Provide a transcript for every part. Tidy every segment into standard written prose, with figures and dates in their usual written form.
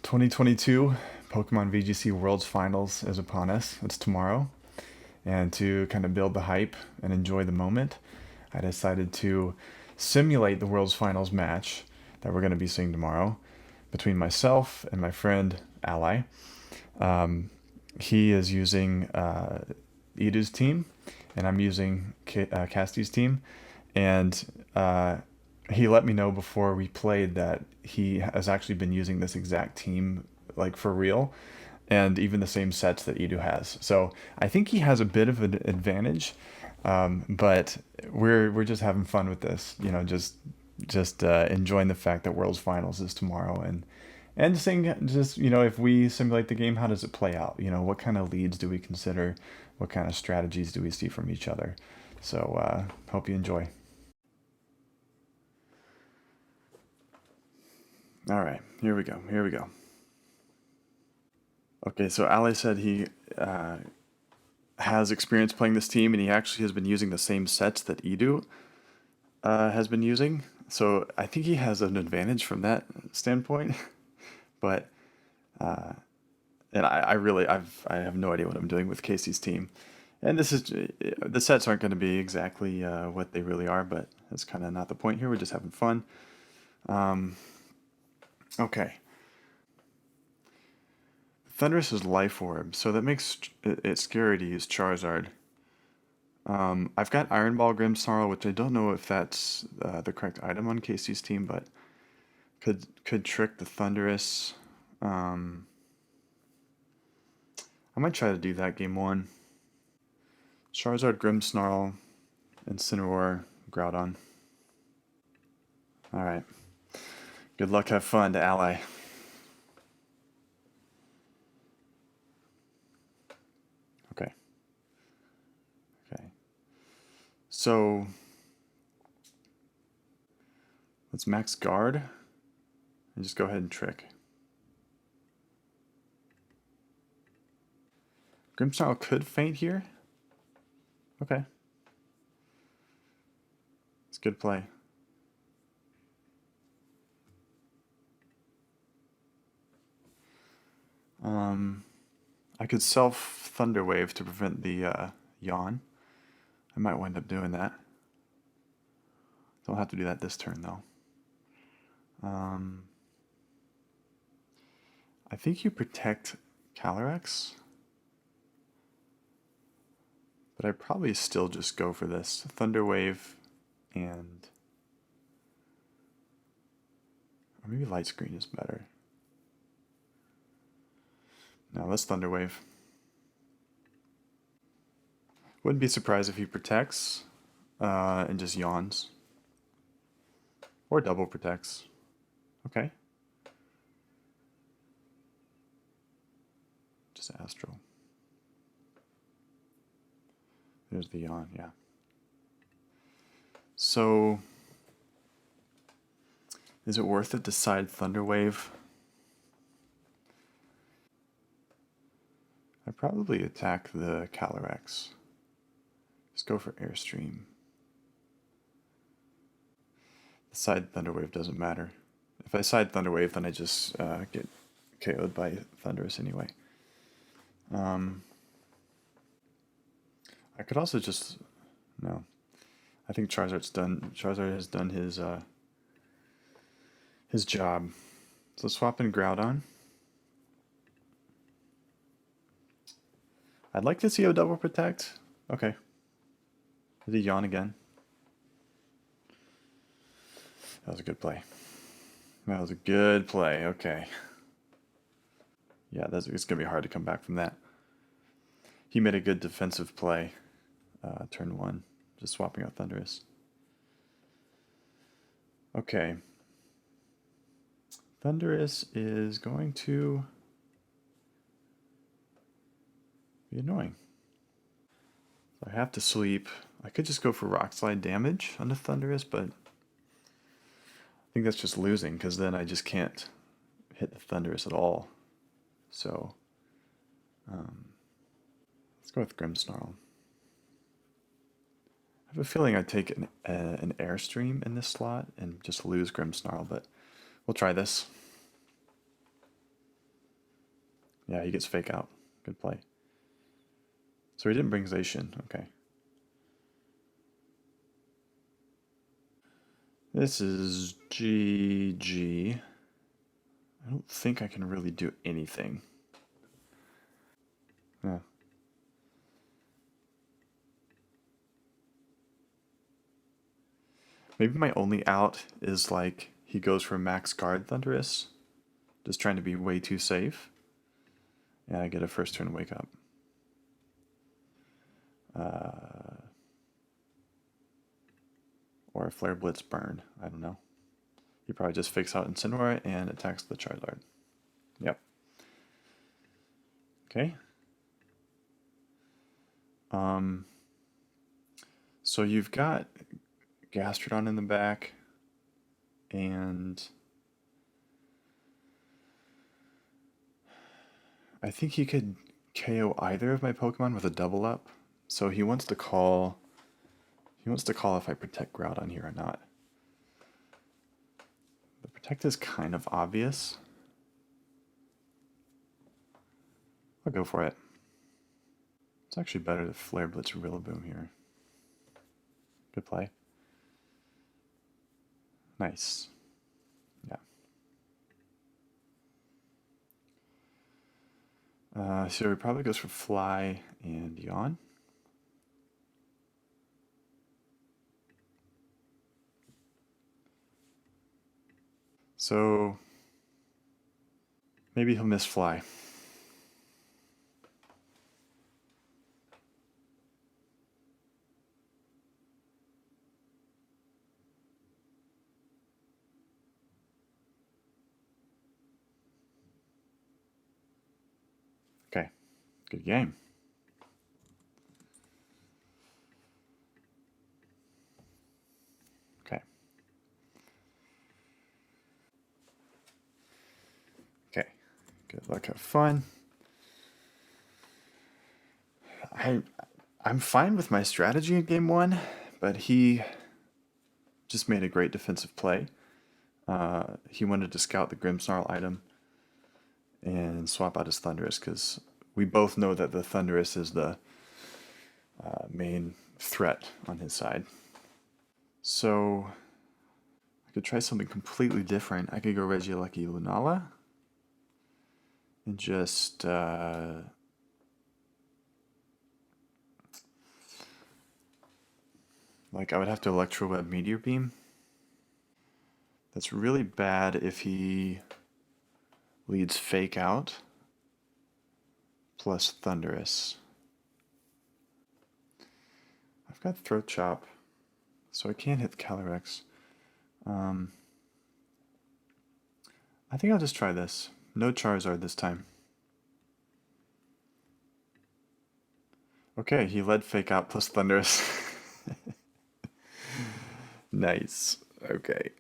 2022 Pokemon VGC Worlds Finals is upon us. It's tomorrow. And to kind of build the hype and enjoy the moment, I decided to simulate the Worlds Finals match that we're going to be seeing tomorrow between myself and my friend Ally. He is using Idu's team, and I'm using Casty's team. And he let me know before we played that he has actually been using this exact team, like for real, and even the same sets that Idu has. So I think he has a bit of an advantage, but we're just having fun with this, just enjoying the fact that Worlds Finals is tomorrow, and seeing just if we simulate the game, how does it play out? What kind of leads do we consider? What kind of strategies do we see from each other? So hope you enjoy. All right, here we go. Here we go. Okay, so Ali said he has experience playing this team, and he actually has been using the same sets that Idu has been using. So I think he has an advantage from that standpoint. But and I have no idea what I'm doing with Casey's team. And this is the sets aren't going to be exactly what they really are, but that's kind of not the point here. We're just having fun. Okay. Thundurus is Life Orb, so that makes it scary to use Charizard. I've got Iron Ball Grimmsnarl, which I don't know if that's the correct item on Casey's team, but could trick the Thundurus. I might try to do that game one. Charizard, Grimmsnarl, Incineroar, Groudon. Alright. Good luck, have fun to Ally. Okay. Okay. So let's max guard and just go ahead and trick. Grimmsnarl could faint here. Okay. It's good play. I could self Thunder Wave to prevent the yawn. I might wind up doing that. Don't have to do that this turn though. I think you protect Calyrex, but I probably still just go for this Thunder Wave, and or maybe Light Screen is better. No, let's Thunder Wave. Wouldn't be surprised if he protects and just yawns. Or double protects. Okay. Just Astral. There's the yawn, yeah. So, is it worth it to side Thunder Wave? I probably attack the Calyrex. Just go for Airstream. The side Thunder Wave doesn't matter. If I side Thunder Wave, then I just get KO'd by Thundurus anyway. I could also just no. I think Charizard's done. Charizard has done his job. So swap in Groudon. I'd like to see a double protect. Okay. Did he yawn again? That was a good play. That was a good play. Okay. Yeah, it's going to be hard to come back from that. He made a good defensive play turn one, just swapping out Thundurus. Okay. Thundurus is going to be annoying. So I have to sleep. I could just go for Rock Slide damage on the Thundurus, but I think that's just losing, because then I just can't hit the Thundurus at all. So let's go with Grimmsnarl. I have a feeling I'd take an Airstream in this slot and just lose Grimmsnarl, but we'll try this. Yeah, he gets fake out. Good play. So he didn't bring Zacian. Okay. This is GG. I don't think I can really do anything. Yeah. Maybe my only out is like he goes for max guard Thunderous, just trying to be way too safe. And I get a first turn wake up. Or a Flare Blitz burn. I don't know. He probably just fakes out Incineroar and attacks the Charizard. Yep. Okay. So you've got Gastrodon in the back, and I think he could KO either of my Pokemon with a double up. So he wants to call. He wants to call if I protect Groudon here or not. The protect is kind of obvious. I'll go for it. It's actually better to Flare Blitz Rillaboom here. Good play. Nice. Yeah. So he probably goes for Fly and Yawn. So maybe he'll miss Fly. Okay, good game. Okay. Okay. Good luck, have fun. I'm fine with my strategy in game one, but he just made a great defensive play. He wanted to scout the Grimmsnarl item and swap out his Thundurus because we both know that the Thundurus is the main threat on his side. So I could try something completely different. I could go Regieleki Lunala and just like I would have to Electro Web Meteor Beam. That's really bad if he leads Fake Out plus Thunderous. I've got Throat Chop, so I can't hit Calyrex. I think I'll just try this. No Charizard this time. Okay, he led Fake Out plus Thunderous. Nice. Okay.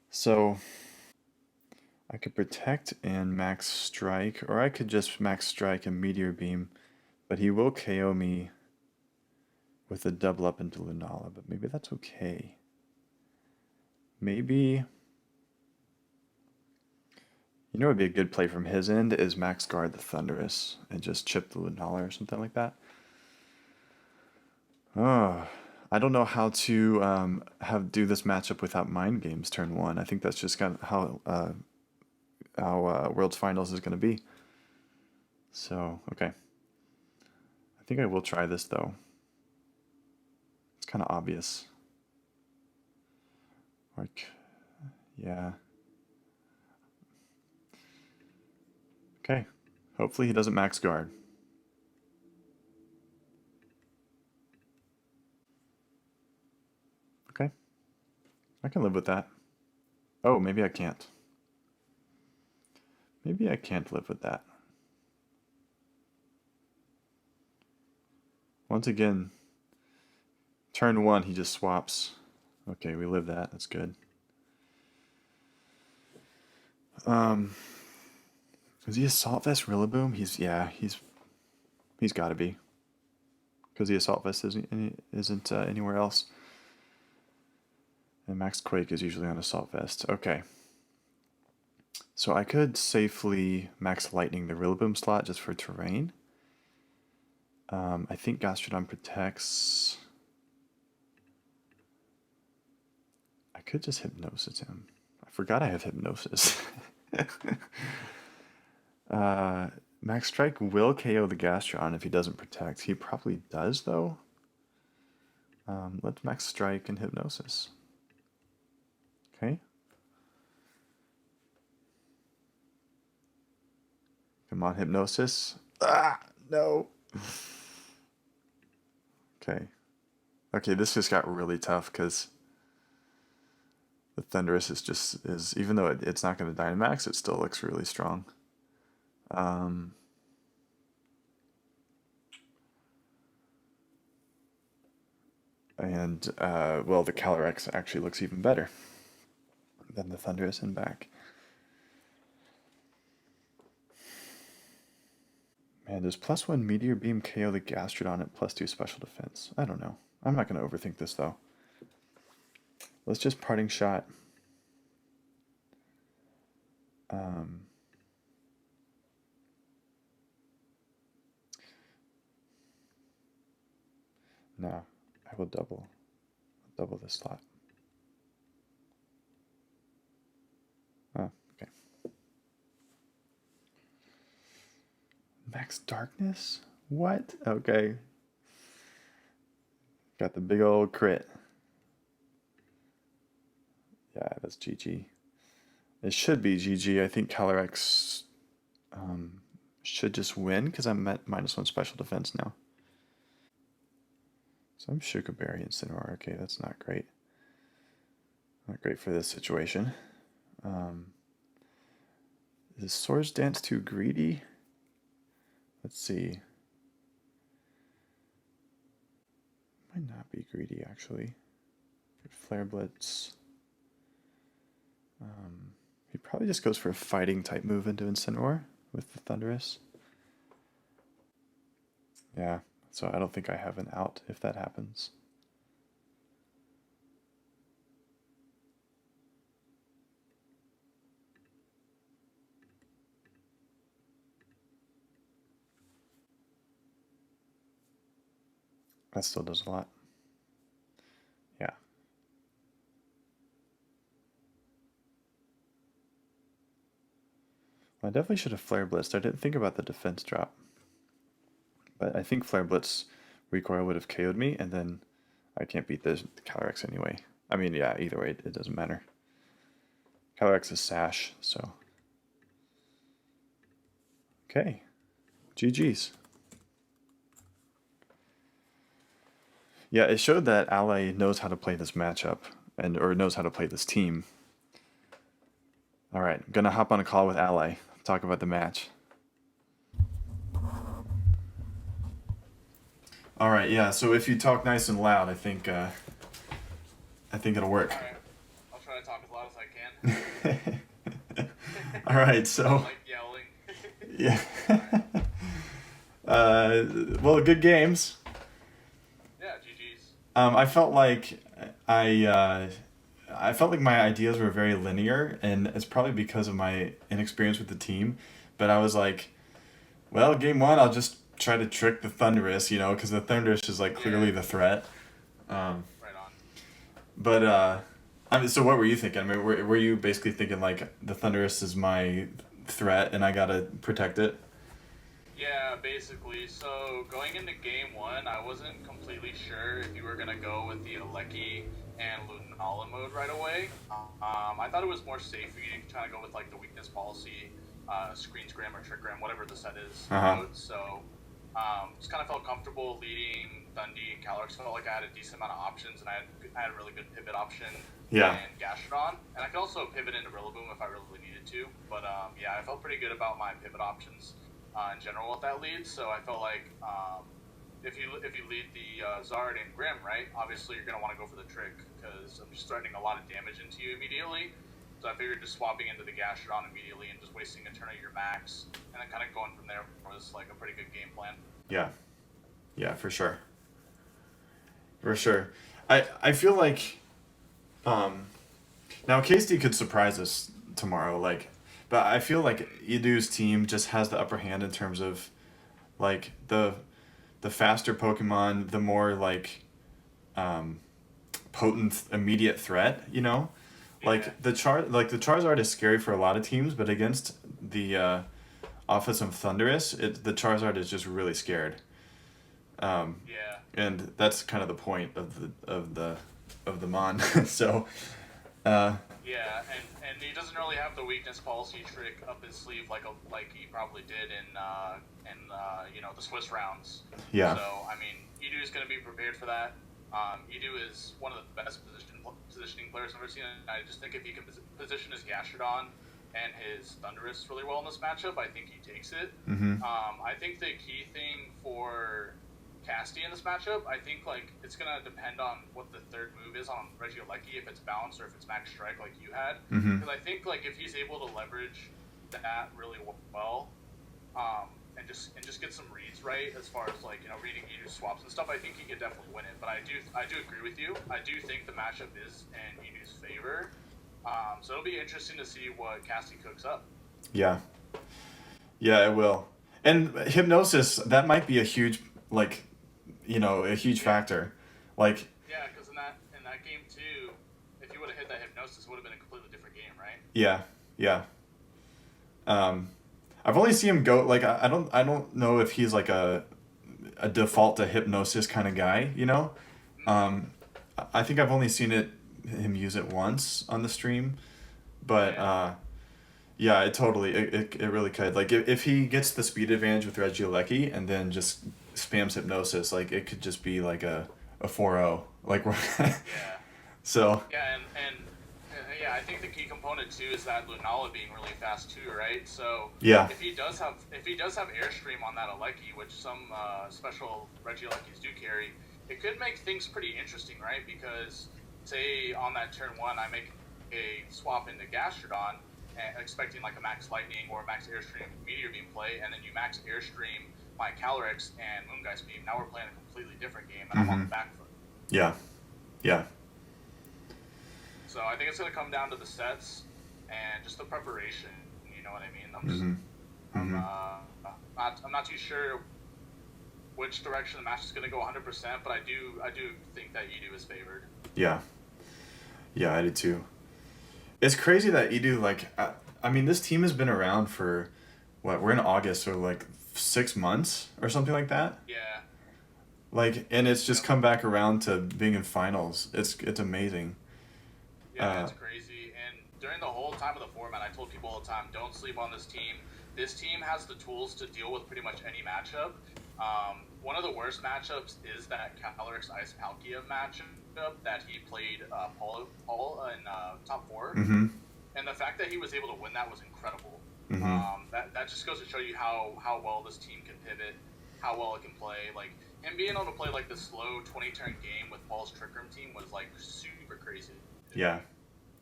So I could Protect and Max Strike, or I could just Max Strike and Meteor Beam, but he will KO me with a double up into Lunala, but maybe that's okay. Maybe... You know what would be a good play from his end is Max Guard the Thunderous and just chip the Lunala or something like that. Oh, I don't know how to do this matchup without Mind Games turn one. I think that's just kind of how Worlds Finals is going to be. So, okay. I think I will try this though. It's kind of obvious. Like, yeah. Okay. Hopefully he doesn't max guard. Okay. I can live with that. Oh, maybe I can't. Maybe I can't live with that. Once again, turn one, he just swaps. Okay, we live that. That's good. Is he Assault Vest Rillaboom? He's got to be, because the Assault Vest isn't anywhere else. And Max Quake is usually on Assault Vest. Okay. So I could safely max lightning the Rillaboom slot just for terrain. I think Gastrodon protects. I could just Hypnosis him. I forgot I have Hypnosis. Max Strike will KO the Gastrodon if he doesn't protect. He probably does, though. Let's Max Strike and Hypnosis. Okay. Come on, Hypnosis. Ah, no. Okay. Okay, this just got really tough because the Thundurus is even though it's not going to Dynamax, it still looks really strong. Well, the Calyrex actually looks even better than the Thundurus and back. Man, does +1 Meteor Beam KO the Gastrodon at +2 special defense? I don't know. I'm not going to overthink this though. Let's just Parting Shot. No, I will double this slot. Oh, okay. Max Darkness? What? Okay. Got the big old crit. Yeah, that's GG. It should be GG. I think Calyrex should just win because I'm at -1 special defense now. So I'm Shuka Berry and Incineroar. Okay, that's not great. Not great for this situation. Is Swords Dance too greedy? Let's see. Might not be greedy actually. Flare Blitz. He probably just goes for a fighting type move into Incineroar with the Thundurus. Yeah, so I don't think I have an out if that happens. That still does a lot. Yeah. Well, I definitely should have Flare Blitzed. I didn't think about the defense drop. But I think Flare Blitz recoil would have KO'd me, and then I can't beat the Calyrex anyway. I mean, yeah, either way, it doesn't matter. Calyrex is Sash, so. Okay. GG's. Yeah, it showed that Ally knows how to play this matchup, or knows how to play this team. Alright, gonna hop on a call with Ally, talk about the match. Alright, yeah, so if you talk nice and loud, I think it'll work. Alright, I'll try to talk as loud as I can. Alright, so. Like yelling. Yeah. Well, good games. Yeah, GG's. I felt like I felt like my ideas were very linear, and it's probably because of my inexperience with the team. But I was like, well, game one, I'll just try to trick the Thundurus, because the Thundurus is like clearly the threat. Right on. But I mean, so what were you thinking? I mean, were you basically thinking like the Thundurus is my threat and I gotta protect it? Yeah, basically. So going into game one, I wasn't completely sure if you were gonna go with the Alecki and Lunala mode right away. I thought it was more safe for you to kind of go with like the weakness policy, Screen Scram or Trick Gram, whatever the set is mode. So just kind of felt comfortable leading Dundee and Calyrex. Felt like I had a decent amount of options, and I had a really good pivot option. Yeah. And Gastrodon, and I could also pivot into Rillaboom if I really needed to. But yeah, I felt pretty good about my pivot options in general with that lead. So I felt like if you lead the Zard and Grim, right, obviously you're gonna want to go for the trick because I'm just threatening a lot of damage into you immediately. So I figured just swapping into the Gastrodon immediately and just wasting a turn of your max, and then kind of going from there was like a pretty good game plan. Yeah. Yeah, for sure. For sure. I feel like now KSD could surprise us tomorrow, like, But I feel like Idu's team just has the upper hand in terms of like the faster Pokemon, the more like um, potent immediate threat. You know, Yeah. like the Charizard is scary for a lot of teams, but against the Office of Thundurus, the Charizard is just really scared. Um, Yeah. and that's kind of the point of the Mon. So, uh, And he doesn't really have the weakness policy trick up his sleeve like he probably did in the Swiss rounds. yeah. So I mean, Edu is going to be prepared for that. Edu is one of the best positioning players I've ever seen. And I just think if he can position his Gastrodon and his Thundurus really well in this matchup, I think he takes it. Mm-hmm. I think the key thing for Casty in this matchup, I think like it's gonna depend on what the third move is on Regieleki, if it's balanced or if it's max strike like you had. Mm-hmm. Because I think like if he's able to leverage that really well, and just get some reads right as far as like reading Edu swaps and stuff, I think he could definitely win it. But I do agree with you. I do think the matchup is in Edu's favor. So it'll be interesting to see what Casty cooks up. Yeah. Yeah, it will. And hypnosis, that might be a huge a huge factor. Like, Yeah, because in that game too, if you would have hit that hypnosis, it would have been a completely different game, right? yeah, yeah. I've only seen him go like I don't know if he's like a default to hypnosis kind of guy, you know. I think I've only seen him use it once on the stream, but yeah, it really could. Like if he gets the speed advantage with Regieleki and then just spams hypnosis, like it could just be like a 4-0. Like Yeah. so Yeah, and yeah, I think the key component too is that Lunala being really fast too, right? So yeah. if he does have airstream on that Aleki, which some special Regielekis do carry, it could make things pretty interesting, right? Because say on that turn 1, I make a swap into Gastrodon, expecting like a max lightning or a max airstream meteor beam play, and then you max airstream my Calyrex and Moongeist beam. Now we're playing a completely different game, and I'm on the back foot. Yeah. Yeah. So I think it's going to come down to the sets and just the preparation. You know what I mean? I'm not too sure which direction the match is going to go 100%, but I do think that Edu is favored. Yeah. Yeah, I do too. It's crazy that Edu, like, I mean, this team has been around for, what, we're in August, so like 6 months or something like that? Yeah. Like, and it's just come back around to being in finals. It's amazing. Yeah, it's crazy. And during the whole time of the format, I told people all the time, don't sleep on this team. This team has the tools to deal with pretty much any matchup. One of the worst matchups is that Calyrex Ice Palkia matchup that he played Paul in top 4. Mm-hmm. And the fact that he was able to win that was incredible. Mm-hmm. That just goes to show you how well this team can pivot, how well it can play. Like, him being able to play like the slow 20-turn game with Paul's Trick Room team was like super crazy. Yeah.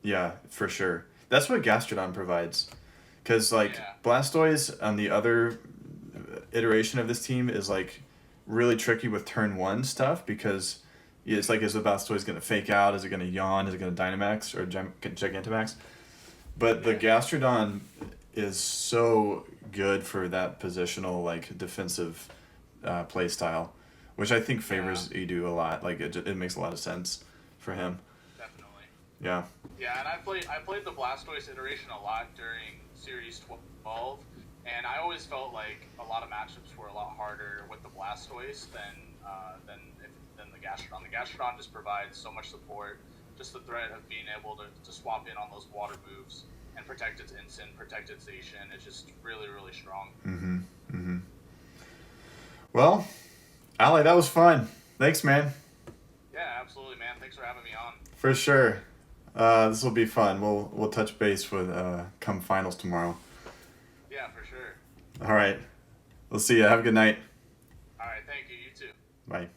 Yeah, for sure. That's what Gastrodon provides. Because, like, Blastoise on the other iteration of this team is, like, really tricky with turn 1 stuff because it's like, is the Blastoise going to fake out? Is it going to yawn? Is it going to Dynamax or Gigantamax? But the Gastrodon is so good for that positional, like, defensive play style, which I think favors Edu a lot. Like, it makes a lot of sense for him. Definitely. Yeah. Yeah, and I played the Blastoise iteration a lot during Series 12, and I always felt like a lot of matchups were a lot harder with the Blastoise than the Gastrodon. The Gastrodon just provides so much support, just the threat of being able to swap in on those water moves and protect its instant, protect its Zacian. It's just really, really strong. Mm-hmm. Mm-hmm. Well, Ali, that was fun. Thanks, man. Yeah, absolutely, man. Thanks for having me on. For sure. This will be fun. We'll touch base with come finals tomorrow. Yeah, for sure. All right. We'll see you. Have a good night. All right. Thank you. You too. Bye.